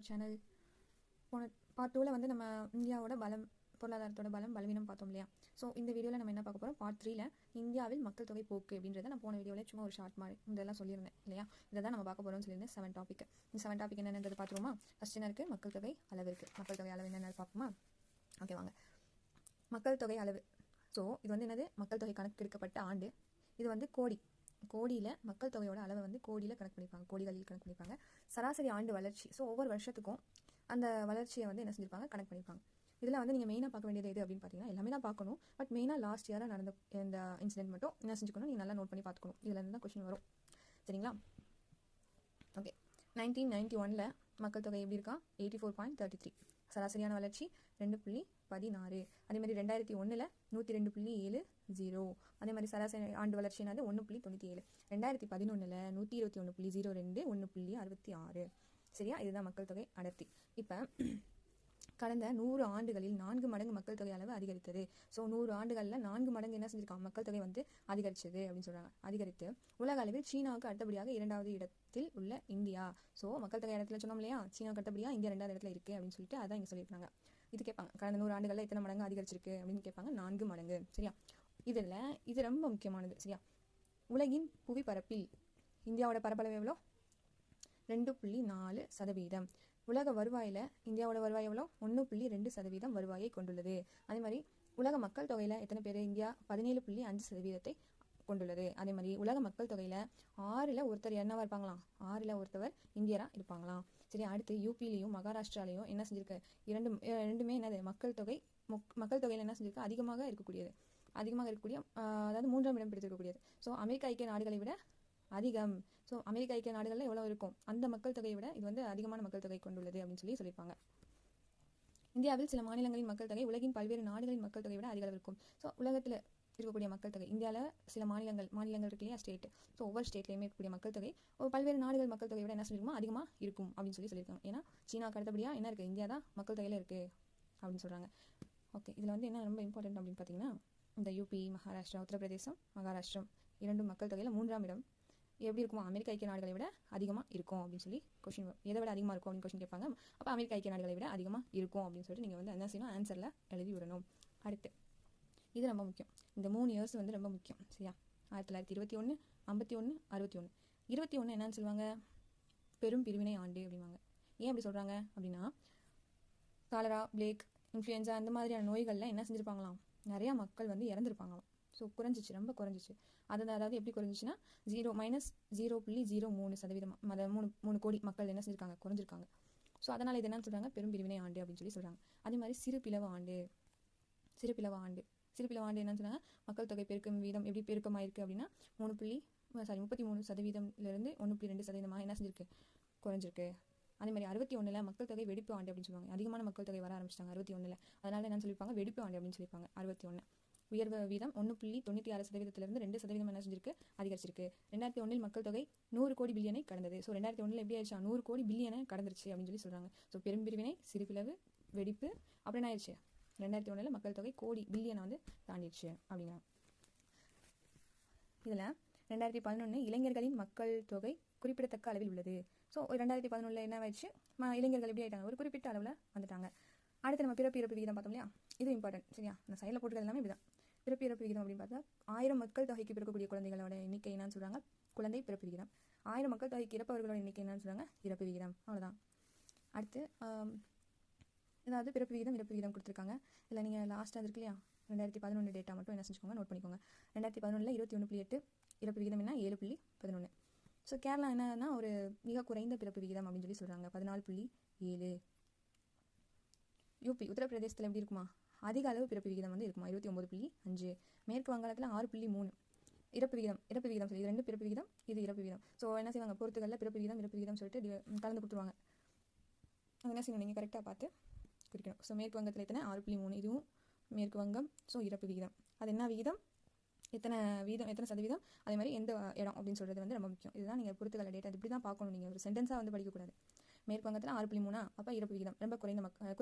Our channel. போன part 2ல் வந்து நம்ம இந்தியாவோட பலம், பொருளாதாரத்தோட பலம் பலவீனம் பார்த்தோம் இல்லையா. ஸோ இந்த வீடியோவில் நம்ம என்ன பார்க்க போகிறோம், பார்ட் 3ல் இந்தியாவில் மக்கள் தொகை போக்கு அப்படின்றத நான் போன வீடியோவில் சும்மா ஒரு ஷார்ட் மாதிரி இதெல்லாம் சொல்லியிருந்தேன் இல்லையா. இதை தான் நம்ம பார்க்க போகிறோம்னு சொல்லியிருந்தேன். 7 டாபிக். இந்த 7 டாபிக் என்னென்னது பார்த்துருவோமா. ஃபஸ்ட் என்ன இருக்குது, மக்கள் தொகை அளவு இருக்குது. மக்கள் தொகை அளவு என்னென்னு பார்ப்போமா. ஓகே வாங்க. மக்கள் தொகை அளவு. ஸோ இது வந்து என்னது, மக்கள் தொகை கணக்கெடுக்கப்பட்ட ஆண்டு. இது வந்து கோடியில் மக்கள் தொகையோட அளவை வந்து கோடியில் கணக்கு பண்ணிப்பாங்க, கோடிகளில் கணக்கு பண்ணிப்பாங்க. சராசரி ஆண்டு வளர்ச்சி. ஸோ ஒவ்வொரு வருஷத்துக்கும் அந்த வளர்ச்சியை வந்து என்ன செஞ்சிருப்பாங்க, கணக்கு பண்ணிப்பாங்க. இதில் வந்து நீங்கள் மெயினாக பார்க்க வேண்டியது எது அப்படின்னு பார்த்தீங்கன்னா, எல்லாமே தான் பார்க்கணும். பட் மெயினாக லாஸ்ட் இயராக நடந்த இந்த இன்சிடென்ட் மட்டும் என்ன செஞ்சுக்கணும், நீங்கள் நல்லா நோட் பண்ணி பார்த்துக்கணும். இதில் இருந்து தான் கொஸ்டின் வரும். சரிங்களா. ஓகே. 1991ல் மக்கள் தொகை எப்படி இருக்கா, 84.33. சராசரியான வளர்ச்சி 2.16. அதேமாதிரி 2001ல் 102.70. அதே மாதிரி சராசரி ஆண்டு வளர்ச்சி என்னது 1.97. 2011ல் 121.02, 1.66. சரியா. இதுதான் மக்கள் தொகை அடர்த்தி. இப்போ கடந்த 100 ஆண்டுகளில் 4 மடங்கு மக்கள் தொகை அளவு அதிகரித்தது. ஸோ 100 ஆண்டுகளில் 4 மடங்கு என்ன செஞ்சிருக்காங்க, மக்கள் தொகை வந்து அதிகரிச்சது அப்படின்னு சொல்கிறாங்க. அதிகரித்து உலக அளவில் சீனாவுக்கு அடுத்தபடியாக 2வது இடத்தில் உள்ள இந்தியா. ஸோ மக்கள் தொகை இடத்துல சொன்னோம் இல்லையா, சீனாவுக்கு அடுத்தபடியாக இந்தியா 2வது இடத்துல இருக்குது அப்படின்னு சொல்லிட்டு அதான் இங்கே சொல்லியிருக்காங்க. இது கேட்பாங்க, கடந்த 100 ஆண்டுகளில் எத்தனை மடங்கு அதிகரிச்சிருக்கு அப்படின்னு கேட்பாங்க. 4 மடங்கு. சரியா. இது ரொம்ப முக்கியமானது. சரியா. உலகின் புவிப்பரப்பில் இந்தியாவோட பரப்பளவு எவ்வளோ, 2.4%. உலக வருவாயில் இந்தியாவோட வருவாய் எவ்வளோ, 1.2% வருவாயை கொண்டுள்ளது. அதே மாதிரி உலக மக்கள் தொகையில் எத்தனை பேர், இந்தியா 17.5% கொண்டுள்ளது. அதே மாதிரி உலக மக்கள் தொகையில் 6ல் ஒருத்தர் என்னவா இருப்பாங்களாம், 6ல் ஒருத்தவர் இந்தியராக இருப்பாங்களாம். சரி. அடுத்து யூபிலையும் மகாராஷ்டிராலையும் என்ன செஞ்சிருக்கு, ரெண்டுமே என்னது, மக்கள் தொகையில் என்ன செஞ்சிருக்கு, அதிகமாக இருக்கக்கூடிய, அதாவது 3ஆம் இடம் பிடித்திருக்கக்கூடியது. ஸோ அமெரிக்க ஐக்கிய நாடுகளை விட அதிகம். ஸோ அமெரிக்க ஐக்கிய நாடுகளில் எவ்வளோ இருக்கும், அந்த மக்கள் தொகையை விட இது வந்து அதிகமான மக்கள் தொகை கொண்டுள்ளது அப்படின்னு சொல்லியிருப்பாங்க. இந்தியாவில் சில மாநிலங்களின் மக்கள் தொகை உலகின் பல்வேறு நாடுகளின் மக்கள் தொகை விட அதிக அளவு இருக்கும். ஸோ உலகத்தில் இருக்கக்கூடிய மக்கள் தொகை, இந்தியாவில் சில மாநிலங்கள் இருக்கு இல்லையா, ஸ்டேட். ஸோ ஒவ்வொரு ஸ்டேட்லையுமே இருக்கக்கூடிய மக்கள் தொகை பல்வேறு நாடுகள் மக்கள் தொகை விட என்ன சொல்லியிருக்கோம், அதிகமாக இருக்கும் அப்படின்னு சொல்லியிருக்காங்க. ஏன்னா சீனாவுக்கு அடுத்தபடியாக என்ன இருக்குது, இந்தியா தான் மக்கள் தொகையில் இருக்குது அப்படின்னு சொல்கிறாங்க. ஓகே. இதில் வந்து என்ன ரொம்ப இம்பார்ட்டன்ட் அப்படின்னு பார்த்தீங்கன்னா, இந்த யூபி, மகாராஷ்டிரா, உத்தரப்பிரதேசம், மகாராஷ்டிரம் இரண்டும் மக்கள் தொகையில் 3ஆம் இடம் எப்படி இருக்குமா, அமெரிக்க ஐக்கிய நாடுகளை விட அதிகமாக இருக்கும் அப்படின்னு சொல்லி கொஸ்டின் வரும். எதை விட அதிகமாக இருக்கும் அப்படின்னு கொஸ்டின் கேட்பாங்க. அப்போ அமெரிக்க ஐக்கிய நாடுகளை விட அதிகமாக இருக்கும் அப்படின்னு சொல்லிட்டு நீங்கள் வந்து என்ன செய்யணும், ஆன்சரில் எழுதி விடணும். அடுத்து இது ரொம்ப முக்கியம். இந்த 3 இயர்ஸ் வந்து ரொம்ப முக்கியம். சரியா. 1921, 51, 61. 21 என்னன்னு சொல்லுவாங்க, பெரும் பிரிவினை ஆண்டு அப்படிவாங்க. ஏன் அப்படி சொல்கிறாங்க அப்படின்னா, காலரா, பிளேக், இன்ஃப்ளூயன்ஸா அந்த மாதிரியான நோய்களில் என்ன செஞ்சுருப்பாங்களாம், நிறையா மக்கள் வந்து இறந்துருப்பாங்களாம். ஸோ குறைஞ்சிச்சு, ரொம்ப குறைஞ்சிச்சு. அதாவது எப்படி குறைஞ்சிச்சுன்னா, -0.03%. 3 கோடி மக்கள் என்ன செஞ்சுருக்காங்க, குறைஞ்சிருக்காங்க. ஸோ அதனால் இது என்னன்னு சொல்கிறாங்க, பெரும் பிரிவினை ஆண்டு அப்படின்னு சொல்கிறாங்க. அதே மாதிரி சிறுபிளவு ஆண்டு என்னன்னு சொன்னாங்க, மக்கள் தொகை பெருக்கும் வீதம் எப்படி பெருக்கமாயிருக்கு அப்படின்னா 33%லேருந்து 1.2% என்ன செஞ்சிருக்கு, குறைஞ்சிருக்கு. அதே மாதிரி 61ல் மக்கள் தொகை வெடிப்பு ஆண்டு அப்படின்னு சொல்லுவாங்க. அதிகமான மக்கள் தொகை வர ஆரம்பிச்சிட்டாங்க 61ல். அதனால என்னன்னு சொல்லியிருப்பாங்க, வெடிப்பு ஆண்டு அப்படின்னு சொல்லியிருப்பாங்க. 61 உயர்வு வீதம் 1.96%லேருந்து 2% என்ன செஞ்சிருக்கு, அதிகரிச்சிருக்கு. 2001 மக்கள் தொகை 100 கோடி பில்லியனை கடந்தது. ஸோ 2001 எப்படி ஆயிடுச்சா, 100 கோடி பில்லியனை கடந்துருச்சு அப்படின்னு சொல்கிறாங்க. ஸோ பெரும்பிரிவினை, சிறுபிளவு, வெடிப்பு அப்படி என்ன ஆயிடுச்சு, 2001 மக்கள் தொகை கோடி பில்லியனை வந்து தாண்டிடுச்சு அப்படிங்கிறாங்க. இதில் 2011 இளைஞர்களின் மக்கள் தொகை குறிப்பிடத்தக்க அளவில் உள்ளது. ஸோ 2011 என்ன ஆயிடுச்சு, இளைஞர்கள் எப்படி ஆயிட்டாங்க, ஒரு குறிப்பிட்ட அளவில் வந்துட்டாங்க. அடுத்து நம்ம பிறப்பு இறப்பு விகிதம் பார்த்தோம் இல்லையா, இது இம்பார்ட்டன்ட். சரியா. நான் சைடில் போட்டுக்கிறது எல்லாமே இப்படிதான். பிறப்பு இறப்பு விகிதம் அப்படின்னு பார்த்தா 1000 மக்கள் தொகைக்கு பிறக்கக்கூடிய குழந்தைகளோட எண்ணிக்கை என்னன்னு சொல்கிறாங்க, குழந்தை பிறப்பு விகிதம். 1000 மக்கள் தொகைக்கு இறப்பவர்களோட எண்ணிக்கை என்னன்னு சொல்கிறாங்க, இறப்பு விகிதம். அவ்வளோதான். அடுத்து ஏதாவது பிறப்பு விகிதம் இறப்பு விகிதம் கொடுத்துருக்காங்க. இல்லை நீங்கள் லாஸ்ட்டாக இருக்கு இல்லையா, 2011 டேட்டா மட்டும் என்ன செஞ்சுக்கோங்க, நோட் பண்ணிக்கோங்க. 2011 21.8, இறப்பு விகிதம் என்ன 7.11. ஸோ கேரளா என்னன்னா ஒரு மிக குறைந்த பிறப்பு விகிதம் அப்படின்னு சொல்கிறாங்க, 14.7. யூபி, உத்தரப்பிரதேசத்தில் எப்படி இருக்குமா, அதிக அளவு பிறப்பு விகிதம் வந்து இருக்குமா, 29.5. மேற்கு வங்காளத்தில் 6.3 இறப்பு விகிதம் சொல்லி, இது 2 பிறப்பு விகிதம், இது இறப்பு விகிதம். ஸோ என்ன செய்வாங்க, பொறுத்துகளில் பிறப்பு விகிதம் சொல்லிட்டு கலந்து கொடுத்துருவாங்க. அது என்ன செய்யணும், நீங்கள் கரெக்டாக பார்த்து குறிக்கணும். ஸோ மேற்கு வங்கத்தில் எத்தனை, 6.3, இதுவும் மேற்கு வங்கம். ஸோ இறப்பு விகிதம் அது என்ன விகிதம், எத்தனை சதவீதம், அதே மாதிரி எந்த இடம் அப்படின்னு சொல்கிறது வந்து ரொம்ப முக்கியம். இதுதான் நீங்கள் பொறுத்துக்கல டேட்டா இப்படி தான் பார்க்கணும். நீங்கள் ஒரு சென்டென்ஸாக வந்து படிக்கக்கூடாது. மேற்கு வங்கத்தில் 6.3, அப்போ இறப்பு விகிதம் ரொம்ப குறைந்த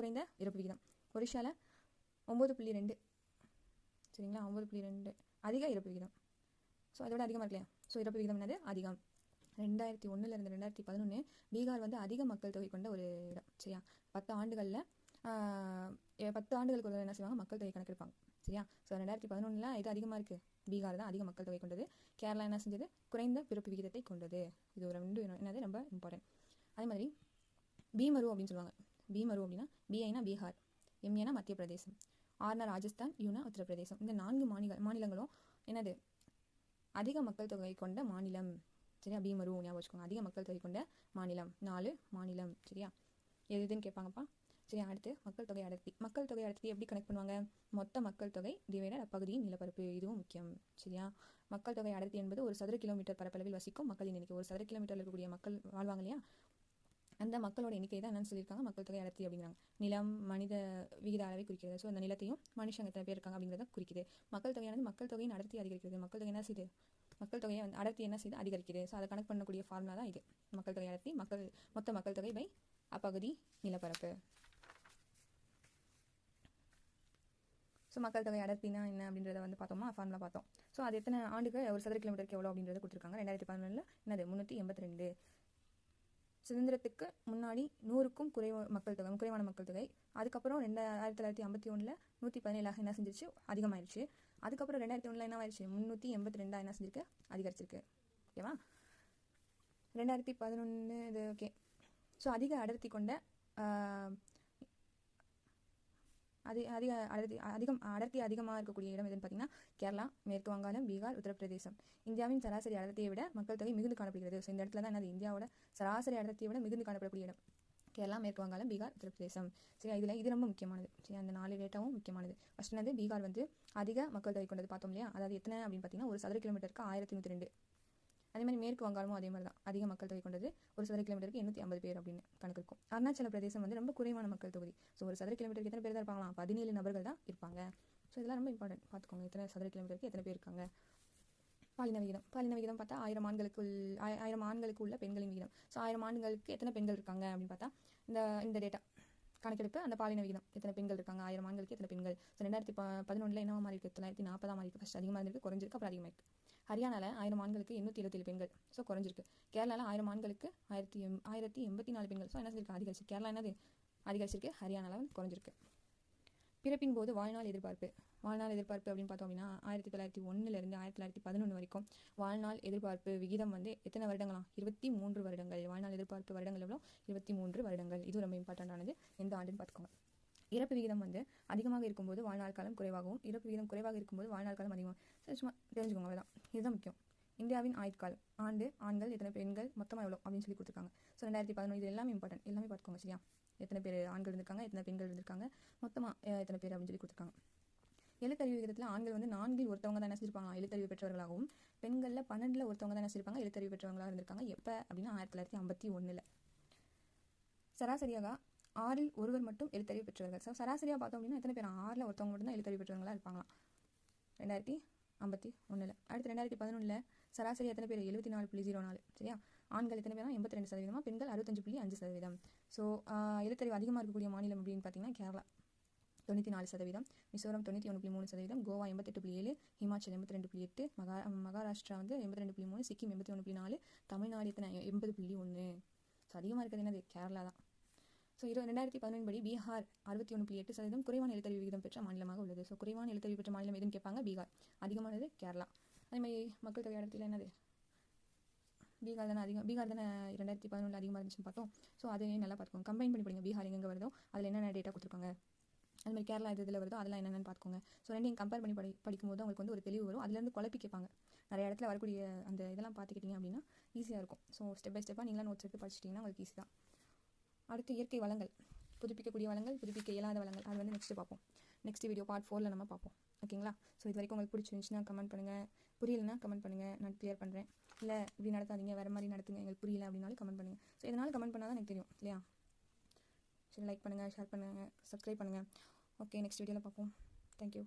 இறப்பு விகிதம். ஒரிஷாவில் 9.2. சரிங்களா, 9.2 அதிக இறப்பு விகிதம். ஸோ அதோட அதிகமாக இருக்கு இல்லையா. ஸோ இறப்பு விகிதம் என்னது, அதிகம். 2001 2011 பீகார் வந்து அதிக மக்கள் தொகை கொண்ட ஒரு இடம். சரியா. 10 ஆண்டுகளில் 10 ஆண்டுகளுக்கு ஒரு என்ன செய்வாங்க, மக்கள் தொகை கணக்கெடுப்பாங்க. சரியா. ஸோ 2011 இது அதிகமாக இருக்குது, பீகார் தான் அதிக மக்கள் தொகை கொண்டது. கேரளா என்ன செஞ்சது, குறைந்த பிறப்பு விகிதத்தை கொண்டது. இது ஒரு என்னது ரொம்ப இம்பார்ட்டன்ட். அதே மாதிரி பீமரு அப்படின்னு சொல்லுவாங்க. பீமரு அப்படின்னா பிஐனா பீகார், எம்ஏனா மத்திய பிரதேசம், ஆர்னா ராஜஸ்தான், யூனா உத்தரப்பிரதேசம். இந்த 4 மாநிலங்களும் என்னது அதிக மக்கள் தொகை கொண்ட மாநிலம். சரியா. பீமரு ஞாபகம் வச்சுக்கோங்க, அதிக மக்கள் தொகை கொண்ட மாநிலம். 4 மாநிலம். சரியா. எதுன்னு கேட்பாங்கப்பா. சரி, அடுத்து மக்கள் தொகை அடர்த்தி. மக்கள் தொகை அடர்த்தி எப்படி கனெக்ட் பண்ணுவாங்க, மொத்த மக்கள் தொகை டிவைடட் அப்பகுதியின் நிலப்பரப்பு. இதுவும் முக்கியம். சரியா. மக்கள் தொகை அடர்த்தி என்பது ஒரு சதுர கிலோமீட்டர் பரப்பளவில் வசிக்கும் மக்களின் எண்ணிக்கை. ஒரு சதுர கிலோமீட்டரில் இருக்கக்கூடிய மக்கள் வாழ்வாங்க இல்லையா, அந்த மக்களோட எண்ணிக்கை தான் என்னன்னு சொல்லியிருக்காங்க, மக்கள் தொகை அடர்த்தி அப்படிங்கிறாங்க. நிலம் மனித விகித அளவை குறிக்கிறது. ஸோ அந்த நிலத்தையும் மனுஷங்க எத்தனை பேர் இருக்காங்க அப்படிங்கிறத குறிக்குது. மக்கள் தொகையானது மக்கள் தொகையின் அடர்த்தி அதிகரிக்கிறது. மக்கள் தொகை என்ன செய்யுது, மக்கள் தொகையை வந்து அடர்த்தி என்ன செய்யுது, அதிகரிக்குது. ஸோ அதை கணக்கு பண்ணக்கூடிய ஃபார்முலா தான் இது. மக்கள் தொகை அடர்த்தி மொத்த மக்கள் தொகை பை அப்பகுதி நிலப்பரப்பு. ஸோ மக்கள் தொகை அடர்த்தினா என்ன அப்படின்றத வந்து பார்த்தோமா, ஃபார்முலா பார்த்தோம். ஸோ அது எத்தனை ஆண்டுக்கு ஒரு சதுர கிலோமீட்டருக்கு எவ்வளோ அப்படின்றத கொடுத்துருக்காங்க. 2011 என்னது 382. சுதந்திரத்துக்கு முன்னாடி 100க்கும் குறைவான மக்கள் தொகை. அதுக்கப்புறம் 1951 117 என்ன செஞ்சிருச்சு, அதிகமாகிடுச்சு. அதுக்கப்புறம் 2001 என்ன ஆயிடுச்சு, 382 என்ன செஞ்சிருக்கு, அதிகரிச்சிருக்கு. ஓகேவா. 2011 இது ஓகே. ஸோ அதிக அடர்த்தி கொண்ட அடர்த்தி அதிகமாக இருக்கக்கூடிய இடம் எதுன்னு பார்த்தீங்கன்னா கேரளா, மேற்கு வங்காளம், பீகார், உத்தரப்பிரதேசம். இந்தியாவின் சராசரி அடர்த்தியை விட மக்கள் தொகை மிகுந்து காணப்படுகிறது. ஸோ இந்த இடத்துல தான் என்னது, இந்தியாவோட சராசரி அடர்த்தியை விட மிகுந்து காணப்படக்கூடிய இடம் கேரளா, மேற்கு வங்காளம், பீகார், உத்தரப்பிரதேசம். சரி, இது ரொம்ப முக்கியமானது. சரி, அந்த 4 டேட்டாவும் முக்கியமானது. ஃபர்ஸ்ட் என்னது, பீகார் வந்து அதிக மக்கள் தொகை கொண்டது பார்த்தோம் இல்லையா, அதாவது எத்தனை அப்படின்னு பார்த்தீங்கன்னா ஒரு சதுர கிலோமீட்டருக்கு 1102. அதே மாதிரி மேற்கு வங்காளமும் அதே மாதிரி தான், அதிக மக்கள் தொகை கொண்டது. ஒரு சதுர கிலோமீட்டருக்கு 850 பேர் அப்படின்னு கணக்கு இருக்கும். அருணாச்சல பிரதேசம் வந்து ரொம்ப குறைவான மக்கள் தொகுதி. ஸோ ஒரு சதுர கிலோமீட்டருக்கு எத்தனை பேர் தான் இருப்பாங்களாம், 17 நபர்கள் தான் இருப்பாங்க. ஸோ இதெல்லாம் ரொம்ப இம்பார்ட்டன்ட் பார்த்துக்கோங்க, எத்தனை சதுர கிலோமீட்டருக்கு எத்தனை பேர் இருக்காங்க. பாலின விகிதம் பார்த்தா 1000 ஆண்களுக்கு உள்ள பெண்களின் விகிதம். ஸோ 1000 ஆண்களுக்கு எத்தனை பெண்கள் இருக்காங்க அப்படின்னு பார்த்தா இந்த டேட்டா கணக்கெடுப்பு, அந்த பாலின விகிதம் எத்தனை பெண்கள் இருக்காங்க, 1000 ஆண்களுக்கு எத்தனை பெண்கள். ஸோ 2011 என்னவா மாறி இருக்கு, 940 மாறி இருக்கு. ஃபர்ஸ்ட் அதிகமாக இருந்திருக்கு, குறைஞ்சிருக்கு, அப்புறம் அதிகமாக. ஹரியானால 1000 ஆண்களுக்கு 877 பெண்கள். ஸோ குறைஞ்சிருக்கு. கேரளாவில் 1000 ஆண்களுக்கு 1084 பெண்கள். ஸோ என்ன செஞ்சிருக்கு, அதிகரிச்சு. கேரளா என்னது அதிகரிச்சிருக்கு, ஹரியானாவில் குறைஞ்சிருக்கு. பிறப்பின் போது வாழ்நாள் எதிர்பார்ப்பு அப்படின்னு பார்த்தோம் அப்படின்னா 1901 இருந்து 1911 வரைக்கும் வாழ்நாள் எதிர்பார்ப்பு விகிதம் வந்து எத்தனை வருடங்களாம், 23 வருடங்கள். வாழ்நாள் எதிர்பார்ப்பு வருடங்கள் எவ்வளோ, 23 வருடங்கள். இது ரொம்ப இம்பார்ட்டண்டானது. எந்த ஆண்டுன்னு பார்த்துக்கோங்க. இறப்பு விகிதம் வந்து அதிகமாக இருக்கும்போது வாழ்நாள் காலம் குறைவாகவும், இறப்பு விகிதம் குறைவாக இருக்கும்போது வாழ்நாள் காலம் அதிகமாக. சும்மா தெரிஞ்சுக்கோங்க, அவ்வளோதான். இதுதான் முக்கியம். இந்தியாவின் ஆயுட்காலம், ஆண்கள் எத்தனை, பெண்கள் மொத்தமாக எவ்வளோ அப்படின்னு சொல்லி கொடுத்துருக்காங்க. ஸோ 2011 இது எல்லாமே இம்பார்ட்டன்ட், எல்லாமே பார்த்துக்கோங்க. சரியா. எத்தனை பேர் ஆண்கள் இருந்திருக்காங்க, எத்தனை பெண்கள் இருந்திருக்காங்க, மொத்தமாக எத்தனை பேர் அப்படின்னு சொல்லி கொடுத்துருக்காங்க. எழுத்தறிவு விகிதத்தில் ஆண்கள் வந்து 4 ஒருத்தவங்க தான் என்ன செஞ்சிருப்பாங்க, எழுத்தறிவு பெற்றவர்களாகவும், பெண்களில் 12 ஒருத்தவங்க தான் என்ன செஞ்சிருப்பாங்க, எழுத்தறிவு பெற்றவங்களாக இருந்திருக்காங்க. எப்போ அப்படின்னா 1951. சராசரியாக 6 ஒருவர் மட்டும் எழுத்தறிவு பெற்றவர்கள். ஸோ சராசரியாக பார்த்தோம் அப்படின்னா எத்தனை பேர், 6 ஒருத்தவங்க மட்டும் தான் எழுத்தறிவு பெற்றவங்களாக இருப்பாங்களாம் 2051. அடுத்து 2011 சராசரி எத்தனை பேர், 74.04. சரியா. ஆண்கள் எத்தனை பேர், 82%, பெண்கள் 65.5%. ஸோ எழுத்தறிவு அதிகமாக இருக்கக்கூடிய மாநிலம் அப்படின்னு பார்த்தீங்கன்னா கேரளா 94%, மிசோரம் 91.3%, கோவா 88.7, ஹிமாச்சல் 82.8, மகாராஷ்டிரா வந்து 82.3, சிக்கிம் 81.4, தமிழ்நாடு எத்தனை 80.1. ஸோ அதிகமாக இருக்கிறது என்னது, கேரளா தான். ஸோ 2011 படி பீகார் 61.8% குறைவான எழுத்தறிவு விகிதம் பெற்ற மாநிலமாக உள்ளது. ஸோ குறைவான எழுத்தறிவு பெற்ற மாநிலம் எதுன்னு கேட்பாங்க, பீகார். அதிகமானது கேரளா. அதே மாதிரி மக்கள் தொகை இடத்துல என்னது, பீகார் தானே 2011 அதிகமாக இருந்துச்சுன்னு பார்த்தோம். ஸோ அதையும் நல்லா பார்த்துக்கோங்க, கம்பைன் பண்ணி படிங்க. பீகார் எங்கே வருதோ அதில் என்னென்ன டேட்டா கொடுத்துருக்காங்க, அது மாதிரி கேரளா இதில் வருதோ அதெல்லாம் என்னென்னு பார்த்துக்கோங்க. ஸோ ரெண்டையும் கம்பேர் பண்ணி படிக்கும்போது உங்களுக்கு வந்து ஒரு தெளிவு வரும். அதுலேருந்து குழப்பி கேட்பாங்க. நிறைய இடத்துல வரக்கூடிய அந்த இதெல்லாம் பார்த்துக்கிட்டிங்க அப்படின்னா ஈஸியாக இருக்கும். ஸோ ஸ்டெப் பை ஸ்டெப்பாக நீங்களாம் நோட்ஸ் எடுத்து படிச்சிட்டிங்கன்னா உங்களுக்கு ஈஸி தான். அடுத்து இயற்கை வளங்கள், புதுப்பிக்கக்கூடிய வளங்கள், புதுப்பிக்க இயலாத வளங்கள், அது வந்து நெக்ஸ்ட்டு பார்ப்போம். நெக்ஸ்ட் வீடியோ பார்ட் 4ல் நம்ம பார்ப்போம். ஓகேங்களா. ஸோ இது வரைக்கும் உங்களுக்கு பிடிச்சிருந்துச்சுன்னா கமெண்ட் பண்ணுங்கள், புரியலைன்னா கமெண்ட் பண்ணுங்கள், நான் கிளியர் பண்ணுறேன். இல்லை இப்படி நடத்தாதீங்க, வேறு மாதிரி நடத்துங்க, எங்களுக்கு புரியல அப்படின்னாலும் கமெண்ட் பண்ணுங்கள். ஸோ இதனால் கமெண்ட் பண்ணால் தான் எனக்கு தெரியும் இல்லையா. சரி, லைக் பண்ணுங்கள், ஷேர் பண்ணுங்கள், சப்ஸ்கிரைப் பண்ணுங்கள். ஓகே, நெக்ஸ்ட் வீடியோவில் பார்ப்போம். தேங்க்யூ.